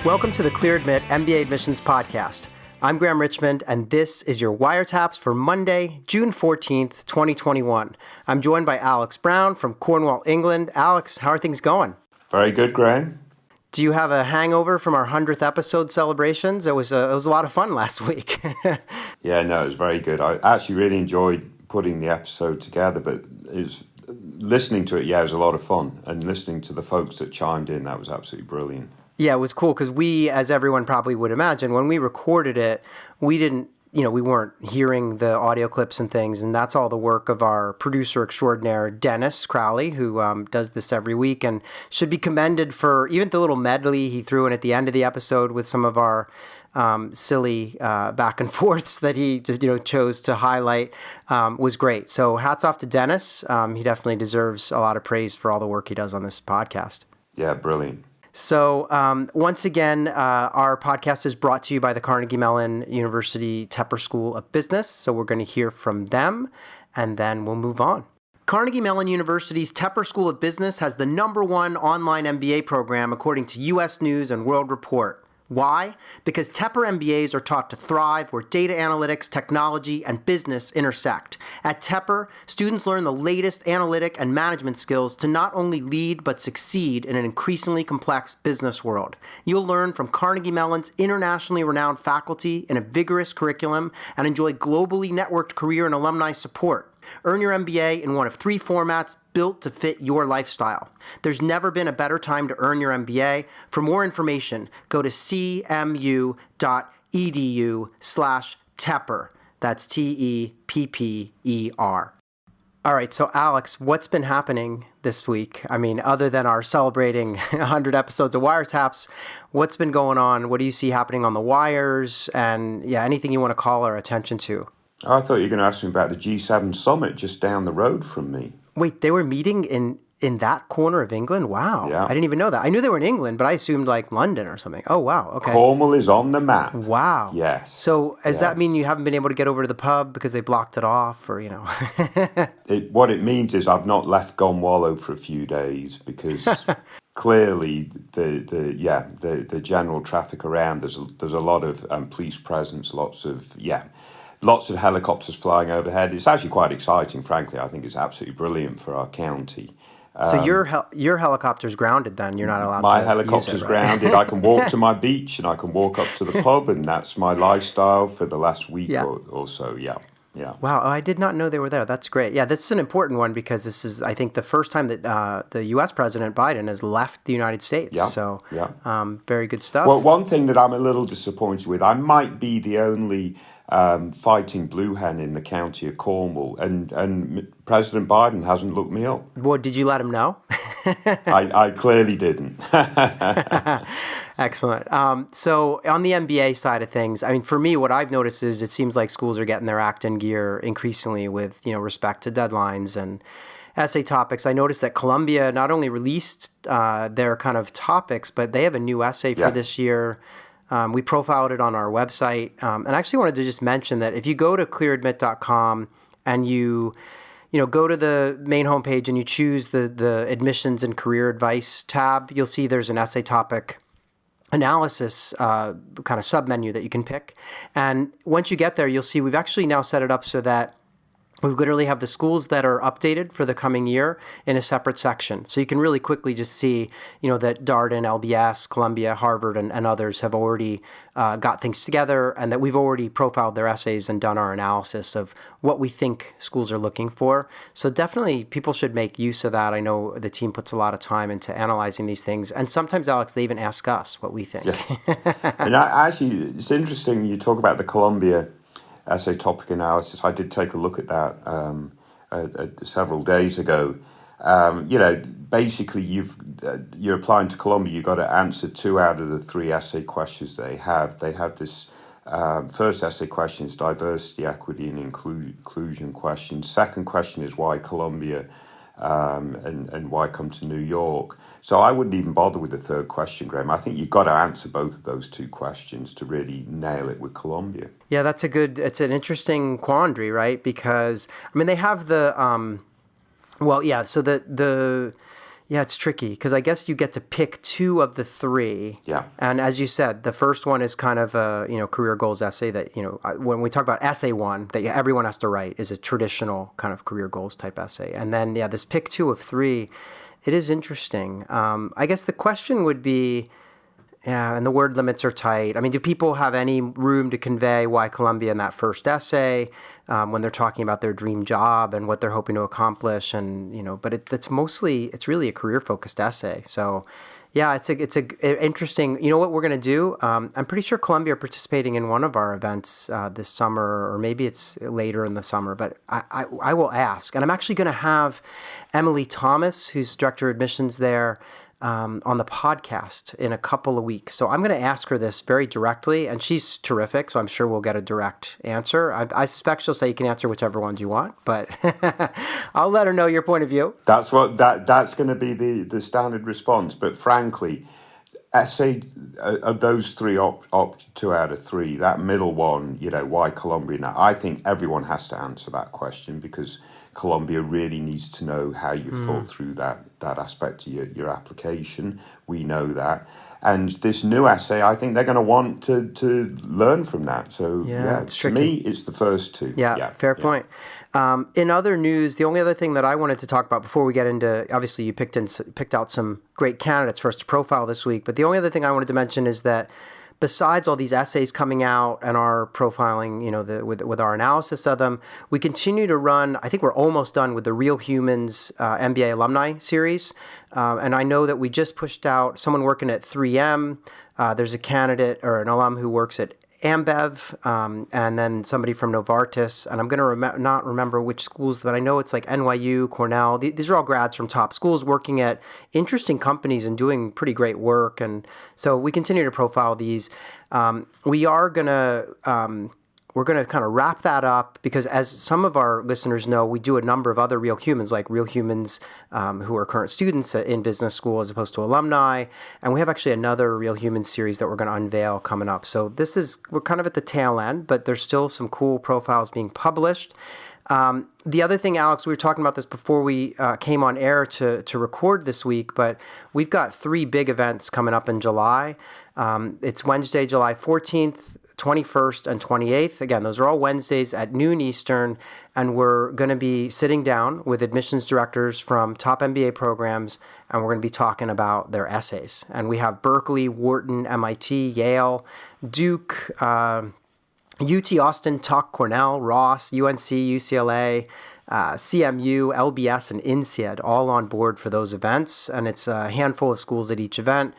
Welcome to the Clear Admit MBA Admissions Podcast. I'm Graham Richmond, and this is your WireTaps for Monday, June 14th, 2021. I'm joined by Alex Brown from Cornwall, England. Alex, how are things going? Very good, Graham. Do you have a hangover from our 100th episode celebrations? It was a lot of fun last week. Yeah, no, it was very good. I actually really enjoyed putting the episode together, but listening to it, it was a lot of fun. And listening to the folks that chimed in, that was absolutely brilliant. Yeah, it was cool because we, as everyone probably would imagine, when we recorded it, we weren't hearing the audio clips and things, and that's all the work of our producer extraordinaire, Dennis Crowley, who does this every week and should be commended for even the little medley he threw in at the end of the episode with some of our silly back and forths that he just, chose to highlight was great. So hats off to Dennis. He definitely deserves a lot of praise for all the work he does on this podcast. Yeah, brilliant. So once again, our podcast is brought to you by the Carnegie Mellon University Tepper School of Business. So we're going to hear from them, and then we'll move on. Carnegie Mellon University's Tepper School of Business has the #1 online MBA program according to U.S. News and World Report. Why? Because Tepper MBAs are taught to thrive where data analytics, technology, and business intersect. At Tepper, students learn the latest analytic and management skills to not only lead but succeed in an increasingly complex business world. You'll learn from Carnegie Mellon's internationally renowned faculty in a vigorous curriculum and enjoy globally networked career and alumni support. Earn your MBA in one of 3 formats built to fit your lifestyle. There's never been a better time to earn your MBA. For more information, go to cmu.edu/Tepper. That's Tepper. All right, so Alex, what's been happening this week? I mean, other than our celebrating 100 episodes of WireTaps, what's been going on? What do you see happening on the wires? And anything you want to call our attention to? Oh, I thought you were going to ask me about the G7 summit just down the road from me. Wait, they were meeting in that corner of England? Wow. Yeah. I didn't even know that. I knew they were in England, but I assumed like London or something. Oh, wow. Okay. Cornwall is on the map. Wow. Yes. So does that mean you haven't been able to get over to the pub because they blocked it off or, What it means is I've not left Cornwall for a few days because clearly the general traffic around, there's a lot of police presence, lots of helicopters flying overhead. It's actually quite exciting, frankly. I think it's absolutely brilliant for our county. So your helicopter's grounded then? You're not allowed my to helicopter's use it, right? grounded. I can walk to my beach and I can walk up to the pub, and that's my lifestyle for the last week or so, yeah. Wow, I did not know they were there. That's great. Yeah, this is an important one because this is, I think, the first time that the U.S. President Biden has left the United States. Yeah, so, yeah. Very good stuff. Well, one thing that I'm a little disappointed with, I might be the only fighting blue hen in the county of Cornwall, and President Biden hasn't looked me up. Well, did you let him know? I clearly didn't. Excellent. So on the MBA side of things, I mean, for me, what I've noticed is it seems like schools are getting their act in gear increasingly with, respect to deadlines and essay topics. I noticed that Columbia not only released their kind of topics, but they have a new essay for this year. We profiled it on our website. And I actually wanted to just mention that if you go to clearadmit.com and you go to the main homepage and you choose the admissions and career advice tab, you'll see there's an essay topic analysis kind of submenu that you can pick. And once you get there, you'll see we've actually now set it up so that we literally have the schools that are updated for the coming year in a separate section. So you can really quickly just see, that Darden, LBS, Columbia, Harvard, and others have already got things together, and that we've already profiled their essays and done our analysis of what we think schools are looking for. So definitely people should make use of that. I know the team puts a lot of time into analyzing these things. And sometimes, Alex, they even ask us what we think. Yeah. And actually, it's interesting you talk about the Columbia essay topic analysis. I did take a look at that several days ago. Basically, you're applying to Columbia. You've got to answer 2 out of the 3 essay questions they have. They have this first essay question is diversity, equity, and inclusion question. Second question is why Columbia, and why come to New York. So I wouldn't even bother with the third question, Graham. I think you've got to answer both of those 2 questions to really nail it with Columbia. Yeah, it's an interesting quandary, right? Because, I mean, they have the, so the Yeah, it's tricky because I guess you get to pick 2 of the 3. Yeah. And as you said, the first one is kind of a, career goals essay that, when we talk about essay 1 that everyone has to write is a traditional kind of career goals type essay. And then, this pick 2 of 3, it is interesting. I guess the question would be, and the word limits are tight. I mean, do people have any room to convey why Columbia in that first essay when they're talking about their dream job and what they're hoping to accomplish? And, but it's really a career-focused essay. So, yeah, it's a interesting, you know what we're going to do? I'm pretty sure Columbia are participating in one of our events this summer, or maybe it's later in the summer, but I will ask. And I'm actually going to have Emily Thomas, who's director of admissions there, on the podcast in a couple of weeks. So I'm going to ask her this very directly, and she's terrific, so I'm sure we'll get a direct answer. I suspect she'll say you can answer whichever ones you want, but I'll let her know your point of view. That's going to be the standard response. But frankly, essay of those 3 opt 2 out of 3, that middle one, why Columbia now? I think everyone has to answer that question because Columbia really needs to know how you've thought through that aspect of your application. We know that. And this new essay, I think they're going to want to learn from that. So, it's to tricky. me, it's the first 2. Fair point. In other news, the only other thing that I wanted to talk about before we get into, obviously you picked out some great candidates for us to profile this week, but the only other thing I wanted to mention is that besides all these essays coming out and our profiling, with our analysis of them, we continue to run, I think we're almost done with the Real Humans MBA alumni series. And I know that we just pushed out someone working at 3M. There's a candidate or an alum who works at Ambev, and then somebody from Novartis, and I'm going to not remember which schools, but I know it's like NYU, Cornell. These are all grads from top schools working at interesting companies and doing pretty great work. And so we continue to profile these. We're going to kind of wrap that up because, as some of our listeners know, we do a number of other Real Humans, like Real Humans who are current students in business school as opposed to alumni. And we have actually another Real Humans series that we're going to unveil coming up. So we're kind of at the tail end, but there's still some cool profiles being published. The other thing, Alex, we were talking about this before we came on air to record this week, but we've got 3 big events coming up in July. It's Wednesday, July 14th, 21st and 28th. Again, those are all Wednesdays at noon Eastern, and we're going to be sitting down with admissions directors from top MBA programs, and we're going to be talking about their essays. And we have Berkeley, Wharton, MIT, Yale, Duke, UT Austin, Tuck, Cornell, Ross, UNC, UCLA, CMU, LBS, and INSEAD all on board for those events. And it's a handful of schools at each event.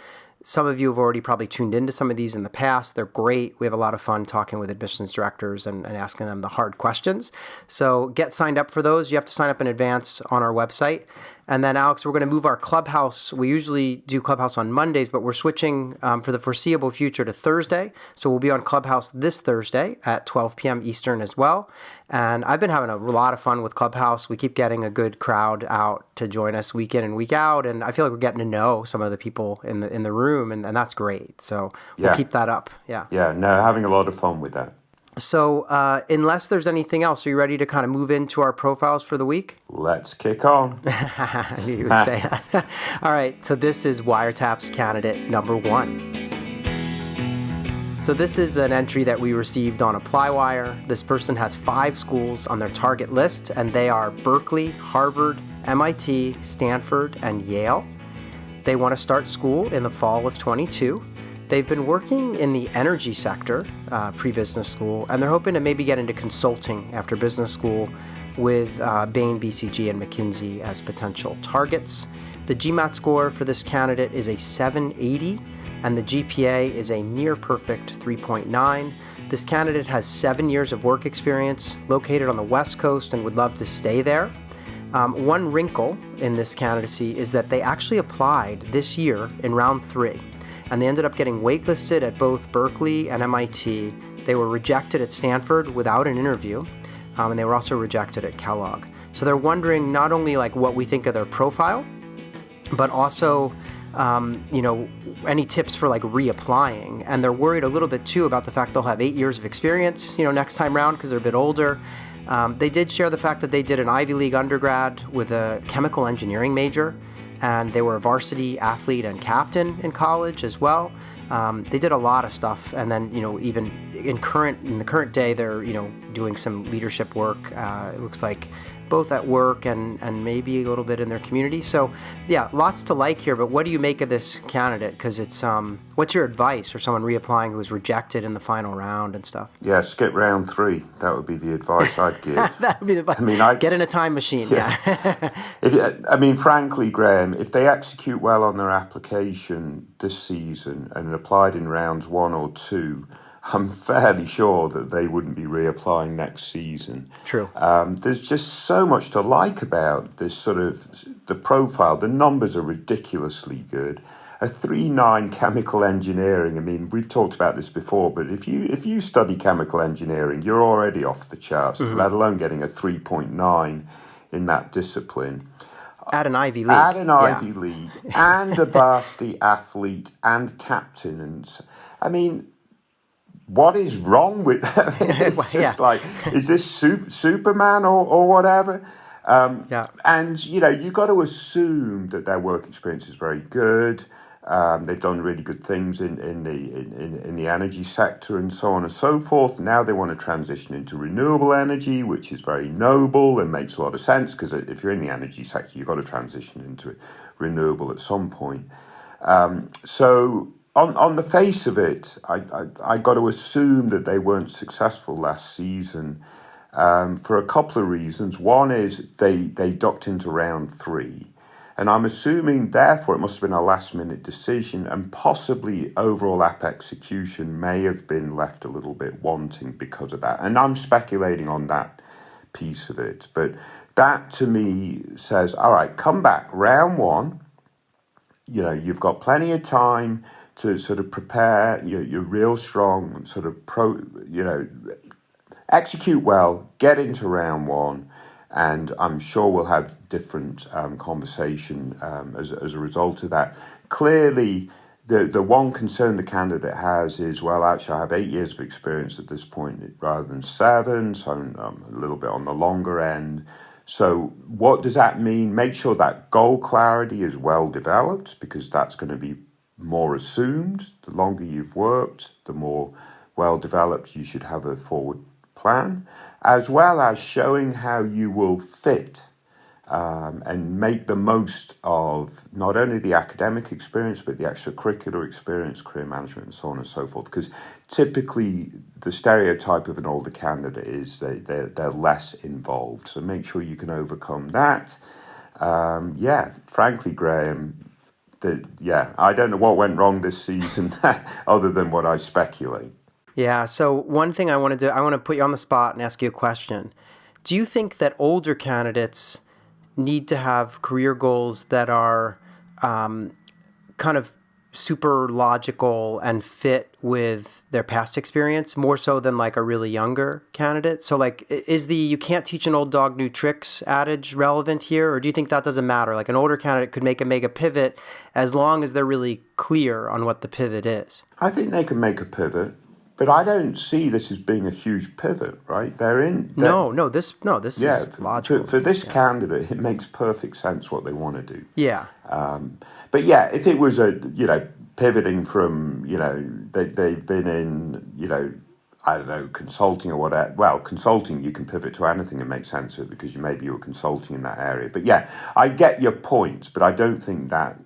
Some of you have already probably tuned into some of these in the past. They're great. We have a lot of fun talking with admissions directors and asking them the hard questions. So get signed up for those. You have to sign up in advance on our website. And then, Alex, we're going to move our Clubhouse. We usually do Clubhouse on Mondays, but we're switching for the foreseeable future to Thursday. So we'll be on Clubhouse this Thursday at 12 p.m. Eastern as well. And I've been having a lot of fun with Clubhouse. We keep getting a good crowd out to join us week in and week out. And I feel like we're getting to know some of the people in the room, and that's great. So we'll keep that up. Yeah, having a lot of fun with that. So unless there's anything else, are you ready to kind of move into our profiles for the week? Let's kick on. I knew you would say that. All right, so this is WireTaps candidate number 1. So this is an entry that we received on ApplyWire. This person has 5 schools on their target list, and they are Berkeley, Harvard, MIT, Stanford, and Yale. They want to start school in the fall of 22. They've been working in the energy sector pre-business school, and they're hoping to maybe get into consulting after business school with Bain, BCG, and McKinsey as potential targets. The GMAT score for this candidate is a 780, and the GPA is a near perfect 3.9. This candidate has 7 years of work experience, located on the West Coast, and would love to stay there. One wrinkle in this candidacy is that they actually applied this year in round 3. And they ended up getting waitlisted at both Berkeley and MIT. They were rejected at Stanford without an interview, and they were also rejected at Kellogg. So they're wondering not only like what we think of their profile, but also, any tips for like reapplying. And they're worried a little bit too about the fact they'll have 8 years of experience, next time round because they're a bit older. They did share the fact that they did an Ivy League undergrad with a chemical engineering major. and they were a varsity athlete and captain in college as well. They did a lot of stuff, and then even in the current day, they're doing some leadership work. It looks like both at work and maybe a little bit in their community. So yeah, lots to like here. But what do you make of this candidate? Because it's what's your advice for someone reapplying who was rejected in the final round and stuff? Yeah, skip round 3. That would be the advice I'd give. That would be the advice. Get in a time machine. Yeah. Frankly, Graham, if they execute well on their application this season and applied in rounds 1 or 2, I'm fairly sure that they wouldn't be reapplying next season. True. There's just so much to like about this sort of the profile. The numbers are ridiculously good. A 3.9 chemical engineering. I mean, we've talked about this before, but if you study chemical engineering, you're already off the charts. Let alone getting a 3.9 in that discipline. At an Ivy League. At an Ivy League, and a varsity athlete and captain, and what is wrong with them? It's just like, is this Superman or whatever? And, you've got to assume that their work experience is very good. They've done really good things in the energy sector and so on and so forth. Now they want to transition into renewable energy, which is very noble and makes a lot of sense, because if you're in the energy sector, you've got to transition into renewable at some point. On the face of it, I got to assume that they weren't successful last season for a couple of reasons. One is they ducked into round 3, and I'm assuming therefore it must have been a last-minute decision, and possibly overall app execution may have been left a little bit wanting because of that. And I'm speculating on that piece of it, but that to me says, all right, come back round 1. You've got plenty of time to sort of prepare, you're real strong, sort of execute well, get into round 1, and I'm sure we'll have different conversation as a result of that. Clearly, the one concern the candidate has is, well, actually, I have 8 years of experience at this point rather than 7, so I'm a little bit on the longer end. So what does that mean? Make sure that goal clarity is well developed, because that's going to be more assumed. The longer you've worked, the more well developed you should have a forward plan, as well as showing how you will fit and make the most of not only the academic experience, but the extracurricular experience, career management, and so on and so forth. Because typically the stereotype of an older candidate is they're less involved. So make sure you can overcome that. Frankly, Graham, I don't know what went wrong this season other than what I speculate. Yeah, so one thing I want to put you on the spot and ask you a question. Do you think that older candidates need to have career goals that are kind of super logical and fit with their past experience, more so than like a really younger candidate? So like, is the "you can't teach an old dog new tricks" adage relevant here? Or do you think that doesn't matter? Like, an older candidate could make a pivot as long as they're really clear on what the pivot is. I think they can make a pivot, but I don't see this as being a huge pivot, right? This is logical. For this candidate, it makes perfect sense what they want to do. Yeah. But yeah, if it was pivoting from, they've been in, I don't know, consulting or whatever. Well, consulting, you can pivot to anything and make sense of it because maybe you were consulting in that area. But yeah, I get your point, but I don't think that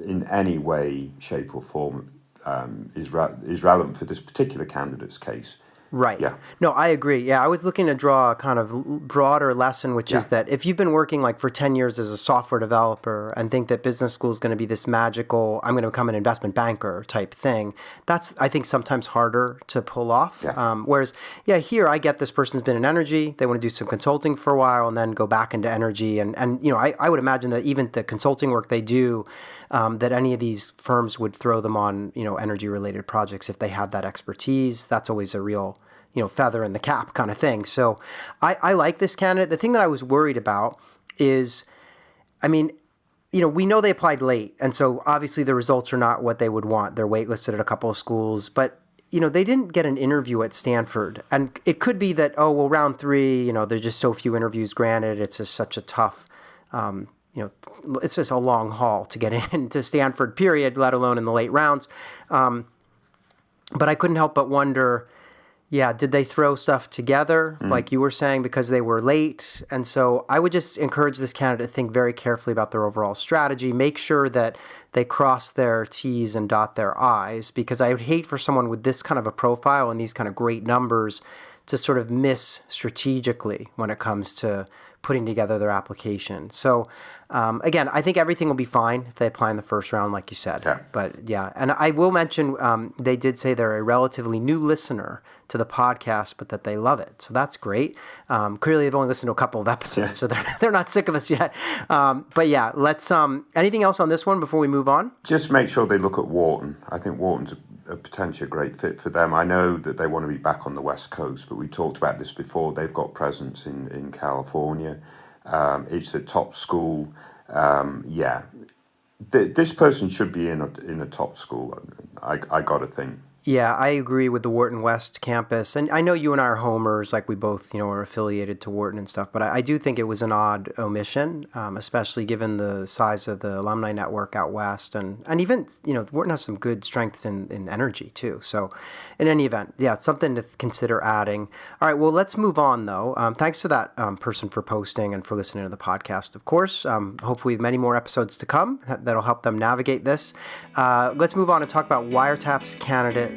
in any way, shape or form is relevant for this particular candidate's case. Right. Yeah. No, I agree. Yeah, I was looking to draw a kind of broader lesson, which is that if you've been working like for 10 years as a software developer and think that business school is going to be this magical, I'm going to become an investment banker type thing, that's, I think, sometimes harder to pull off. Yeah. Whereas, here I get this person's been in energy, they want to do some consulting for a while and then go back into energy. And I would imagine that even the consulting work they do, that any of these firms would throw them on, energy related projects if they have that expertise. That's always a real feather in the cap kind of thing. So I like this candidate. The thing that I was worried about is, we know they applied late. And so obviously the results are not what they would want. They're waitlisted at a couple of schools, but they didn't get an interview at Stanford. And it could be that, round 3, there's just so few interviews granted. It's just such a tough it's just a long haul to get into Stanford, period, let alone in the late rounds. But I couldn't help but wonder, did they throw stuff together, like you were saying, because they were late? And so I would just encourage this candidate to think very carefully about their overall strategy, make sure that they cross their T's and dot their I's, because I would hate for someone with this kind of a profile and these kind of great numbers to sort of miss strategically when it comes to putting together their application. So again, I think everything will be fine if they apply in the first round, like you said. Yeah. But and I will mention they did say they're a relatively new listener to the podcast, but that they love it. So that's great. Clearly, they've only listened to a couple of episodes, so they're not sick of us yet. But let's. Anything else on this one before we move on? Just make sure they look at Wharton. I think Wharton's a potentially great fit for them. I know that they want to be back on the West Coast, but we talked about this before. They've got presence in California. It's a top school. This person should be in a top school. I got to think. Yeah, I agree with the Wharton West campus. And I know you and I are homers, like we both, are affiliated to Wharton and stuff. But I do think it was an odd omission, especially given the size of the alumni network out west. And even, Wharton has some good strengths in energy, too. So in any event, it's something to consider adding. All right, well, let's move on, though. Thanks to that person for posting and for listening to the podcast, of course. Hopefully many more episodes to come that'll help them navigate this. Let's move on and talk about WireTaps candidate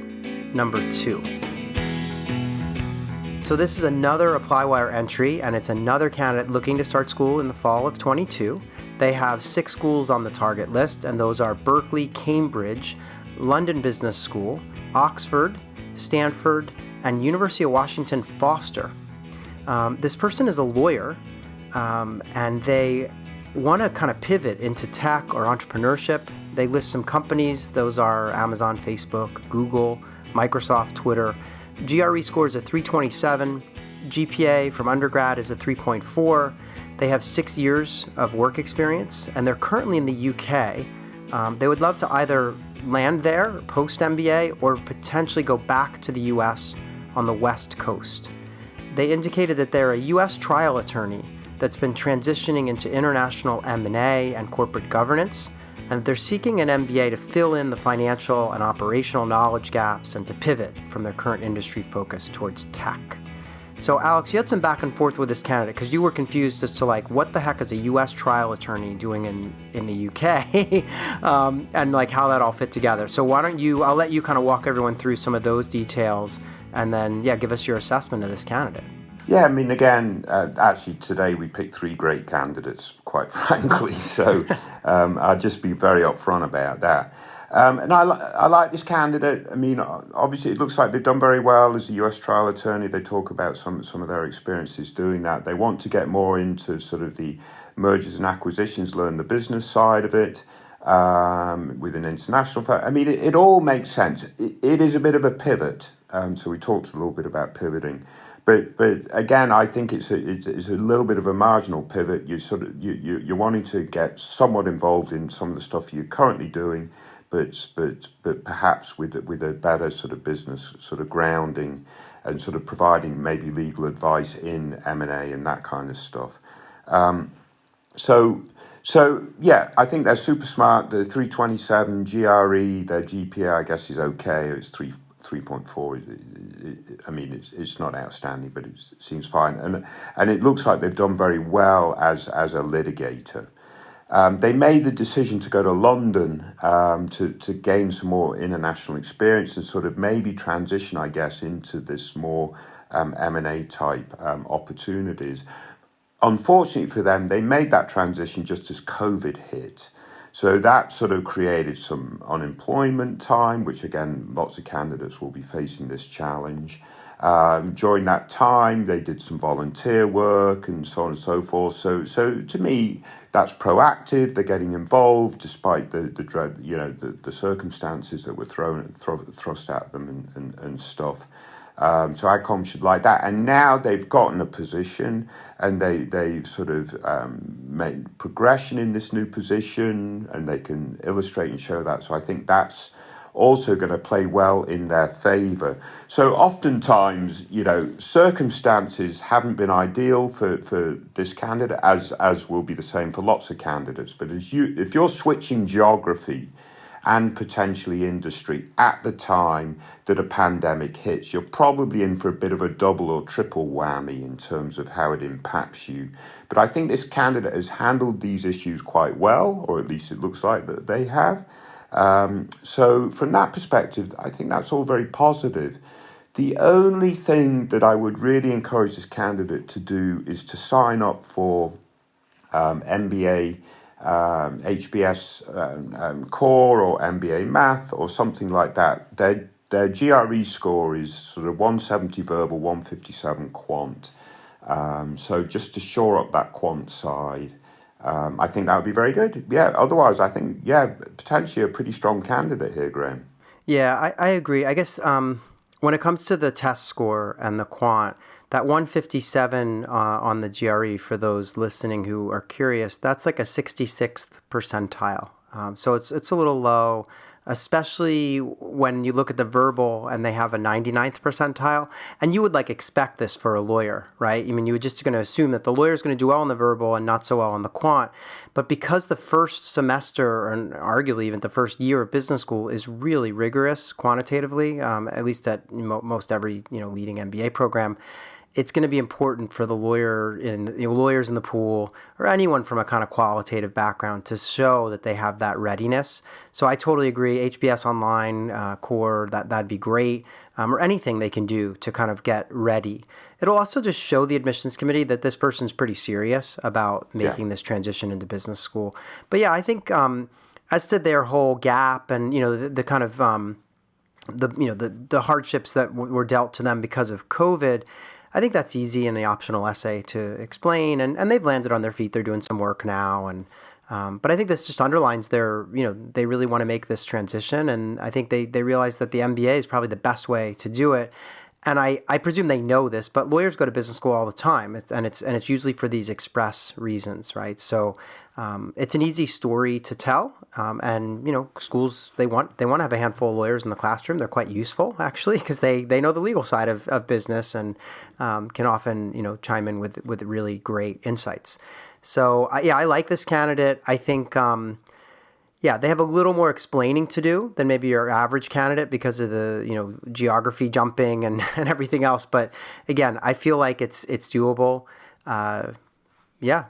number 2. So this is another ApplyWire entry, and it's another candidate looking to start school in the fall of 22. They have 6 schools on the target list, and those are Berkeley, Cambridge, London Business School, Oxford, Stanford, and University of Washington Foster. This person is a lawyer, and they want to kind of pivot into tech or entrepreneurship. They list some companies. Those are Amazon, Facebook, Google, Microsoft, Twitter. GRE score is a 327. GPA from undergrad is a 3.4. They have 6 years of work experience, and they're currently in the UK. They would love to either land there post MBA or potentially go back to the US on the West Coast. They indicated that they're a US trial attorney that's been transitioning into international M&A and corporate governance, and they're seeking an MBA to fill in the financial and operational knowledge gaps and to pivot from their current industry focus towards tech. So Alex, you had some back and forth with this candidate because you were confused as to what the heck is a U.S. trial attorney doing in the U.K. And how that all fit together. So why don't I'll let you kind of walk everyone through some of those details and then, give us your assessment of this candidate. Yeah, I mean, again, actually today we picked 3 great candidates, quite frankly. So I'll just be very upfront about that. And I like this candidate. I mean, obviously it looks like they've done very well as a US trial attorney. They talk about some of their experiences doing that. They want to get more into sort of the mergers and acquisitions, learn the business side of it with an international firm. I mean, it all makes sense. It is a bit of a pivot. So we talked a little bit about pivoting. But again, I think it's a little bit of a marginal pivot. You're wanting to get somewhat involved in some of the stuff you're currently doing, but perhaps with a better sort of business sort of grounding and sort of providing maybe legal advice in M&A and that kind of stuff. So I think they're super smart. The 327 GRE, their GPA I guess is okay. It's 3.4. I mean, it's not outstanding, but it seems fine. And it looks like they've done very well as a litigator. They made the decision to go to London to gain some more international experience and sort of maybe transition, I guess, into this more M&A type opportunities. Unfortunately for them, they made that transition just as COVID hit. So that sort of created some unemployment time, which again, lots of candidates will be facing this challenge. During that time, they did some volunteer work and so on and so forth. So to me, that's proactive. They're getting involved despite the dread, the circumstances that were thrust at them and stuff. So AdCom should like that. And now they've gotten a position and they've sort of made progression in this new position and they can illustrate and show that. So I think that's also going to play well in their favor. So oftentimes, circumstances haven't been ideal for this candidate, as will be the same for lots of candidates. But if you're switching geography and potentially industry at the time that a pandemic hits, you're probably in for a bit of a double or triple whammy in terms of how it impacts you. But I think this candidate has handled these issues quite well, or at least it looks like that they have. So from that perspective, I think that's all very positive. The only thing that I would really encourage this candidate to do is to sign up for MBA, HBS core or MBA math or something like that. Their GRE score is sort of 170 verbal, 157 quant. So just to shore up that quant side, I think that would be very good. Yeah, otherwise I think, potentially a pretty strong candidate here, Graham. Yeah, I agree. I guess when it comes to the test score and the quant, that 157 on the GRE, for those listening who are curious, that's like a 66th percentile. So it's a little low, especially when you look at the verbal and they have a 99th percentile. And you would expect this for a lawyer, right? I mean, you were just going to assume that the lawyer is going to do well on the verbal and not so well on the quant. But because the first semester, and arguably even the first year of business school, is really rigorous quantitatively, at least at most every leading MBA program, it's going to be important for the lawyers in the pool or anyone from a kind of qualitative background to show that they have that readiness. So I totally agree. HBS Online core, that'd be great, or anything they can do to kind of get ready. It'll also just show the admissions committee that this person's pretty serious about making this transition into business school. But yeah, I think as to their whole gap and the kind of the hardships that were dealt to them because of COVID, I think that's easy in the optional essay to explain, and they've landed on their feet. They're doing some work now, and but I think this just underlines their, they really want to make this transition, and I think they realize that the MBA is probably the best way to do it. And I presume they know this, but lawyers go to business school all the time, and it's usually for these express reasons, right? So it's an easy story to tell, and schools they want to have a handful of lawyers in the classroom. They're quite useful actually because they know the legal side of business and can often chime in with really great insights. So I like this candidate. I think. They have a little more explaining to do than maybe your average candidate because of the geography jumping and everything else. But again, I feel like it's doable. I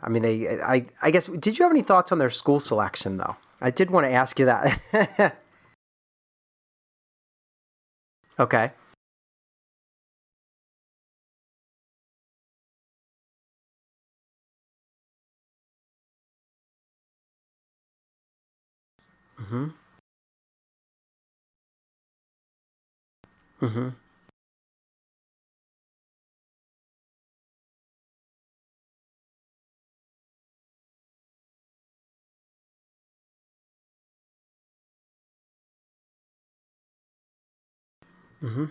mean, I guess, did you have any thoughts on their school selection though? I did want to ask you that. Okay. Mm-hmm. Mm-hmm. Mm-hmm.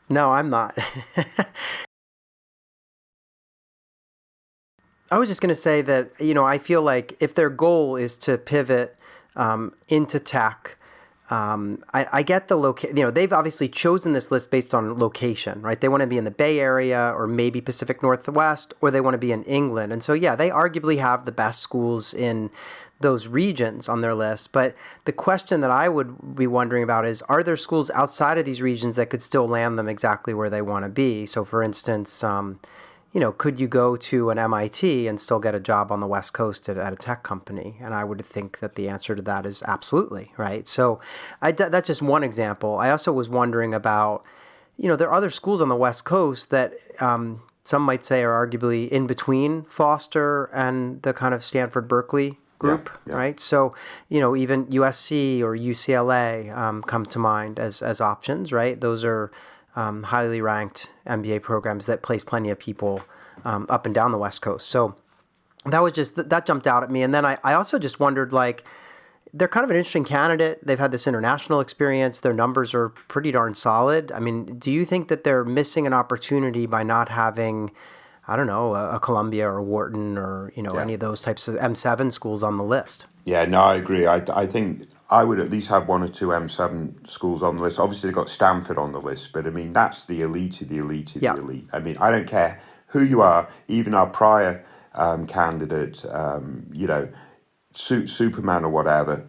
No, I'm not. I was just going to say that, I feel like if their goal is to pivot into tech, I get the location. They've obviously chosen this list based on location, right? They want to be in the Bay Area or maybe Pacific Northwest, or they want to be in England. And so, they arguably have the best schools in those regions on their list. But the question that I would be wondering about is, are there schools outside of these regions that could still land them exactly where they want to be? So, for instance, could you go to an MIT and still get a job on the West Coast at a tech company? And I would think that the answer to that is absolutely, right? So that's just one example. I also was wondering about, there are other schools on the West Coast that some might say are arguably in between Foster and the kind of Stanford Berkeley group, right? So, even USC or UCLA come to mind as options, right? Those are highly ranked MBA programs that place plenty of people up and down the West Coast. So that was just, that jumped out at me. And then I also just wondered, like, they're kind of an interesting candidate. They've had this international experience. Their numbers are pretty darn solid. I mean, do you think that they're missing an opportunity by not having, I don't know, a Columbia or a Wharton or, any of those types of M7 schools on the list? Yeah, no, I agree. I think I would at least have one or two M7 schools on the list. Obviously, they've got Stanford on the list, but I mean, that's the elite of the elite of the elite. I mean, I don't care who you are, even our prior candidate, Superman or whatever.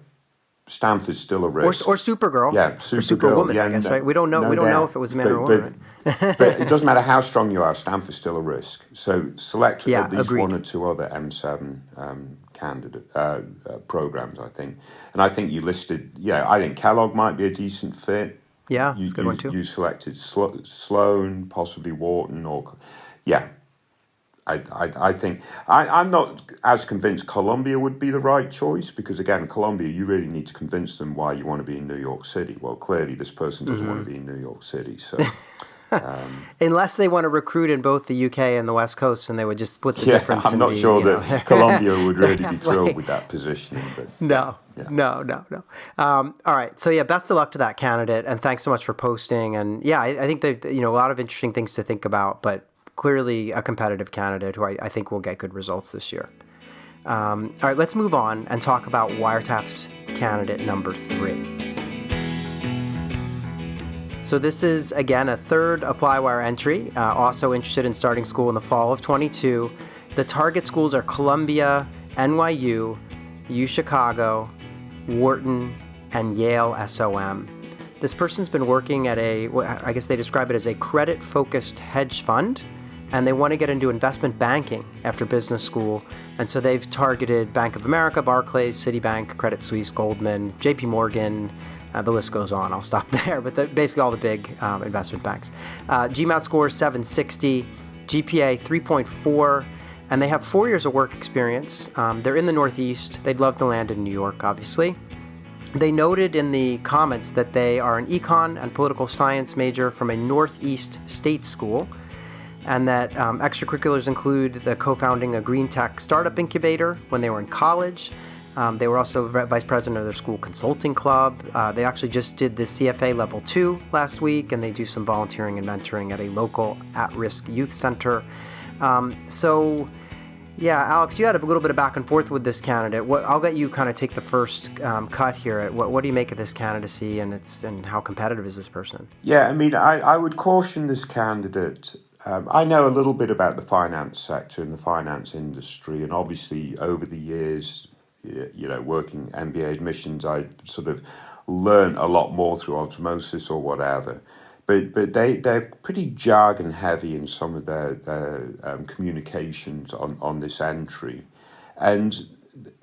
Stanford's still a risk. Or Supergirl. Yeah, Or Supergirl. Superwoman, Yeah, I guess, right? We don't know. no We don't know doubt. if it was a man or a woman, right? But it doesn't matter how strong you are. Stanford's still a risk. So select at least agreed. one or two other M7 candidate programs, I think. And I think you listed. Yeah, I think Kellogg might be a decent fit. Yeah, it's a good one too. You selected Sloan, possibly Wharton, or yeah. I think I'm not as convinced Columbia would be the right choice because, again, Columbia, you really need to convince them why you want to be in New York City. Well, clearly this person doesn't want to be in New York City. So, unless they want to recruit in both the UK and the West Coast, and they would just split the difference. I'm not sure that Columbia would really be thrilled with that positioning. But No. All right. So, best of luck to that candidate, and thanks so much for posting. And I think they've, a lot of interesting things to think about, but clearly a competitive candidate who I think will get good results this year. All right, let's move on and talk about WireTaps candidate number 3. So this is, again, a third ApplyWire entry, also interested in starting school in the fall of 22. The target schools are Columbia, NYU, UChicago, Wharton, and Yale SOM. This person's been working at I guess they describe it as a credit-focused hedge fund, and they want to get into investment banking after business school. And so they've targeted Bank of America, Barclays, Citibank, Credit Suisse, Goldman, JP Morgan. The list goes on. I'll stop there. But basically all the big investment banks. GMAT score 760, GPA 3.4, and they have 4 years of work experience. They're in the Northeast. They'd love to land in New York, obviously. They noted in the comments that they are an econ and political science major from a Northeast state school, and that extracurriculars include the co-founding a green tech startup incubator when they were in college. They were also vice president of their school consulting club. They actually just did the CFA Level 2 last week, and they do some volunteering and mentoring at a local at-risk youth center. Alex, you had a little bit of back and forth with this candidate. I'll let you kind of take the first cut here. What do you make of this candidacy, and how competitive is this person? Yeah, I mean, I would caution this candidate. I know a little bit about the finance sector and the finance industry, and obviously over the years, working MBA admissions, I sort of learned a lot more through osmosis or whatever. But they're pretty jargon heavy in some of their communications on this entry, and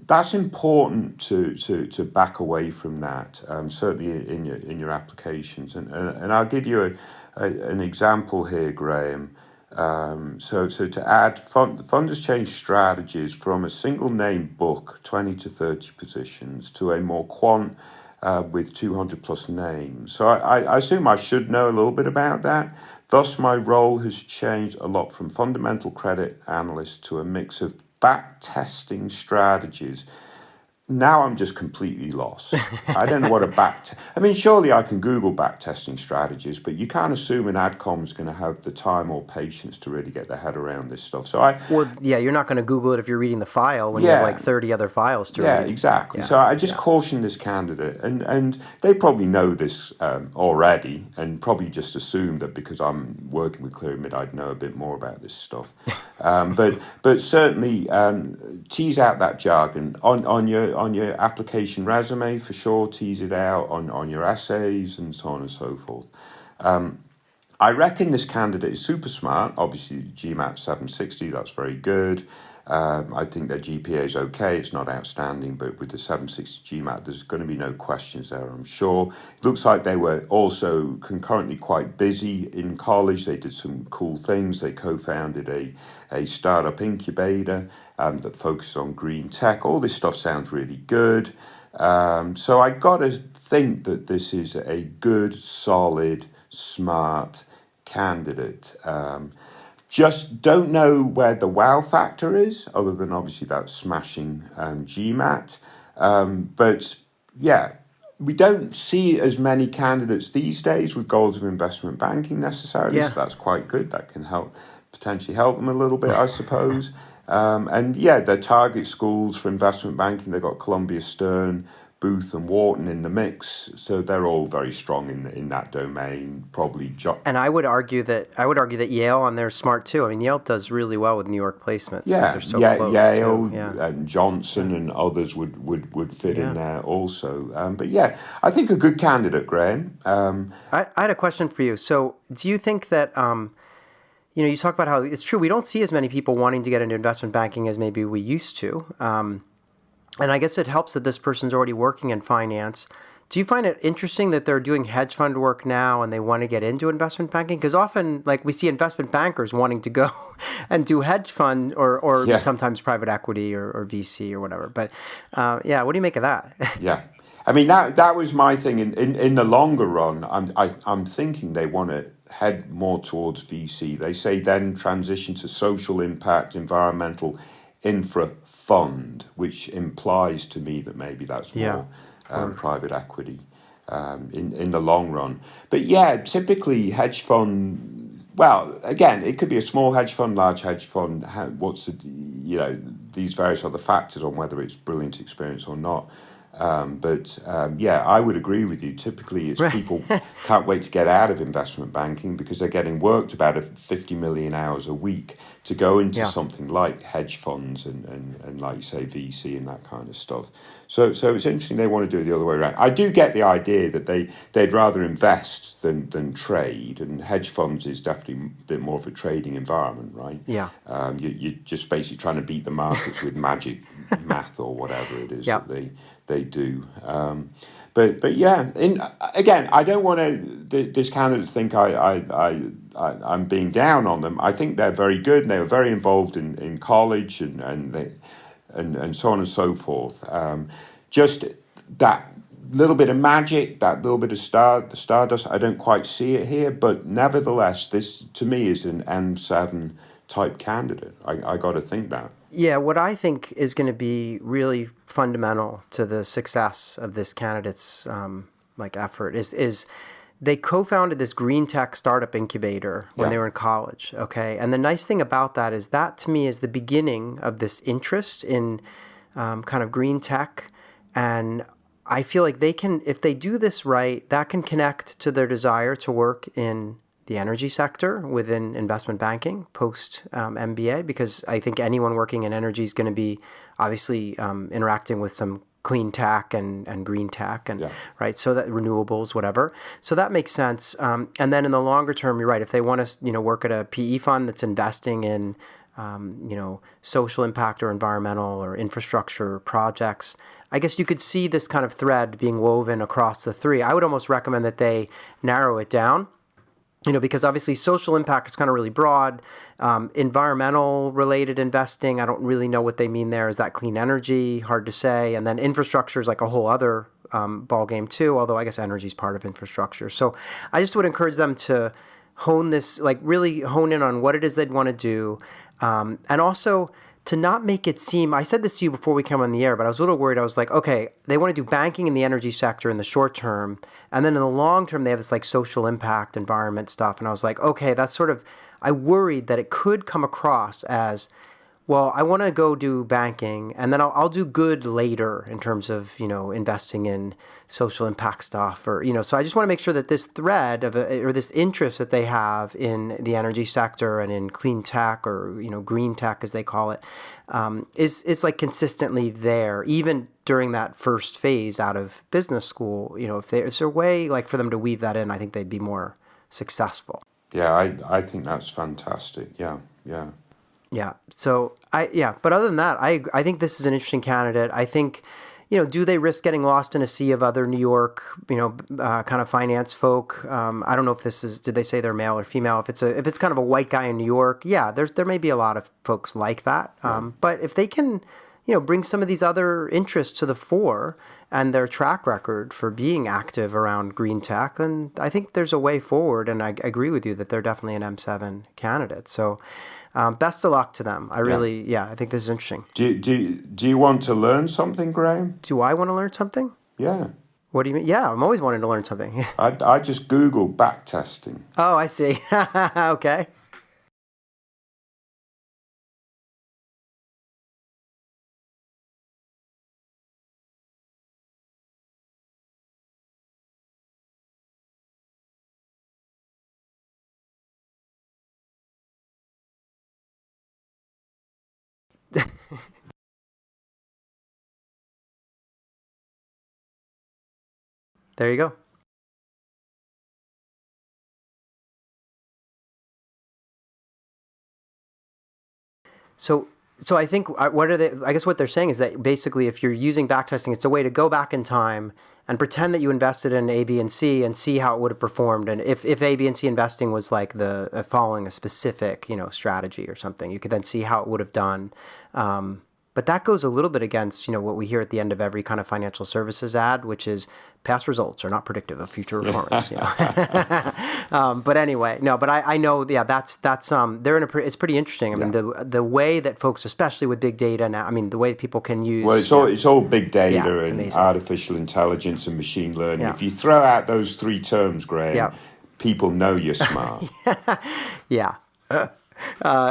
that's important to back away from that. Certainly in your applications, and I'll give you an example here, Graham. So to add, funders change strategies from a single name book, 20 to 30 positions, to a more quant with 200 plus names. So I assume I should know a little bit about that. Thus, my role has changed a lot from fundamental credit analyst to a mix of back testing strategies. Now I'm just completely lost. I don't know what I mean, surely I can Google back testing strategies, but you can't assume an AdCom is going to have the time or patience to really get their head around this stuff. You're not going to Google it if you're reading the file when you have like 30 other files to read. Yeah, exactly. So I just caution this candidate, and they probably know this already, and probably just assume that because I'm working with Clearamid, I'd know a bit more about this stuff. But certainly tease out that jargon on your application resume for sure. Tease it out on your essays and so on and so forth. I reckon this candidate is super smart. Obviously, GMAT 760, that's very good. I think their GPA is okay. It's not outstanding, but with the 760 GMAT, there's going to be no questions there, I'm sure. It looks like they were also concurrently quite busy in college. They did some cool things. They co-founded a startup incubator that focuses on green tech. All this stuff sounds really good. So I got to think that this is a good, solid, smart candidate. Just don't know where the wow factor is, other than obviously that smashing GMAT. But yeah, we don't see as many candidates these days with goals of investment banking necessarily, Yeah. so that's quite good. That can potentially help them a little bit, I suppose. And yeah, their target schools for investment banking, they've got Columbia Stern, Booth and Wharton in the mix, so they're all very strong in that domain. Probably And I would argue that Yale, and they're smart too. I mean, Yale does really well with New York placements because they're so close. Yale Too. Yeah. and Johnson and others would fit in Yeah. there also. But yeah, I think a good candidate, Graham. I had a question for you. So, do you think that you talk about how it's true we don't see as many people wanting to get into investment banking as maybe we used to. And I guess it helps that this person's already working in finance. Do you find it interesting that they're doing hedge fund work now and they want to get into investment banking? Because often, like, we see investment bankers wanting to go and do hedge fund or Yeah. sometimes private equity or VC or whatever. But what do you make of that? Yeah, I mean that was my thing. In the longer run, I'm thinking they want to head more towards VC. They say then transition to social impact, environmental infra fund, which implies to me that maybe that's more private equity in the long run. But yeah, typically hedge fund. Well, again, it could be a small hedge fund, large hedge fund. What's these various other factors on whether it's brilliant experience or not. But I would agree with you. Typically, it's people can't wait to get out of investment banking because they're getting worked about 50 million hours a week to go into something like hedge funds and like you say, VC and that kind of stuff. So it's interesting they want to do it the other way around. I do get the idea that they'd rather invest than trade, and hedge funds is definitely a bit more of a trading environment, right? Yeah. You're just basically trying to beat the markets with magic math or whatever it is that they do. But yeah, again, I don't want this candidate to think I'm being down on them. I think they're very good and they were very involved in college and so on and so forth. Just that little bit of magic, that little bit of stardust, I don't quite see it here, but nevertheless, this to me is an M7 type candidate. I got to think that. Yeah, what I think is going to be really fundamental to the success of this candidate's effort is they co-founded this green tech startup incubator when they were in college. Okay, and the nice thing about that is that to me is the beginning of this interest in kind of green tech, and I feel like they can, if they do this right, that can connect to their desire to work in the energy sector within investment banking post MBA, because I think anyone working in energy is going to be obviously interacting with some clean tech and green tech and right, so that renewables, whatever. So that makes sense. And then in the longer term, you're right. If they want to work at a PE fund that's investing in social impact or environmental or infrastructure projects, I guess you could see this kind of thread being woven across the three. I would almost recommend that they narrow it down. Because obviously social impact is kind of really broad. Environmental related investing, I don't really know what they mean there. Is that clean energy? Hard to say. And then infrastructure is like a whole other ball game too, although I guess energy is part of infrastructure. So I just would encourage them to hone this, like really hone in on what it is they'd want to do. And also to not make it seem, I said this to you before we came on the air, but I was a little worried. I was like, okay, they want to do banking in the energy sector in the short term. And then in the long term, they have this like social impact, environment stuff. And I was like, okay, that's sort of, I worried that it could come across as, well, I want to go do banking and then I'll do good later in terms of, investing in social impact stuff or, so I just want to make sure that this thread of or this interest that they have in the energy sector and in clean tech or, green tech as they call it, is like consistently there, even during that first phase out of business school. If there's a way like for them to weave that in, I think they'd be more successful. Yeah, I think that's fantastic. Yeah. Yeah. So but other than that, I think this is an interesting candidate. I think, do they risk getting lost in a sea of other New York, kind of finance folk? I don't know if did they say they're male or female? If it's kind of a white guy in New York, there may be a lot of folks like that. But if they can bring some of these other interests to the fore and their track record for being active around green tech. And I think there's a way forward. And I agree with you that they're definitely an M7 candidate. So best of luck to them. I think this is interesting. Do you want to learn something, Graham? Do I want to learn something? Yeah. What do you mean? Yeah, I'm always wanting to learn something. I just Googled backtesting. Oh, I see. Okay. There you go. So I think I guess what they're saying is that basically if you're using backtesting, it's a way to go back in time and pretend that you invested in A, B, and C and see how it would have performed. And if A, B, and C investing was like the following a specific, strategy or something, you could then see how it would have done. But that goes a little bit against, what we hear at the end of every kind of financial services ad, which is past results are not predictive of future performance. But anyway, no. But I know, that's they're it's pretty interesting. I mean, the way that folks, especially with big data now, I mean, the way people can use. Well, it's all big data and amazing. Artificial intelligence and machine learning. Yeah. If you throw out those three terms, Graham, people know you're smart. Yeah.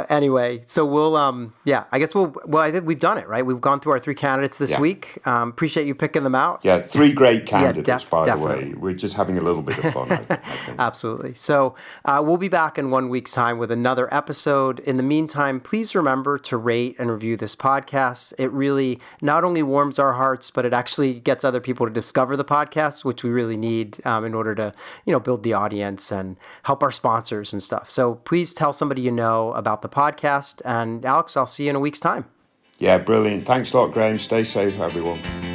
Anyway, so we'll, I guess I think we've done it, right? We've gone through our three candidates this week. Appreciate you picking them out. Yeah, three great candidates, by definitely. the way. We're just having a little bit of fun, I think. Absolutely. So we'll be back in 1 week's time with another episode. In the meantime, please remember to rate and review this podcast. It really not only warms our hearts, but it actually gets other people to discover the podcast, which we really need in order to, build the audience and help our sponsors and stuff. So please tell somebody you know about the podcast. And Alex, I'll see you in a week's time. Yeah, brilliant. Thanks a lot, Graham. Stay safe, everyone.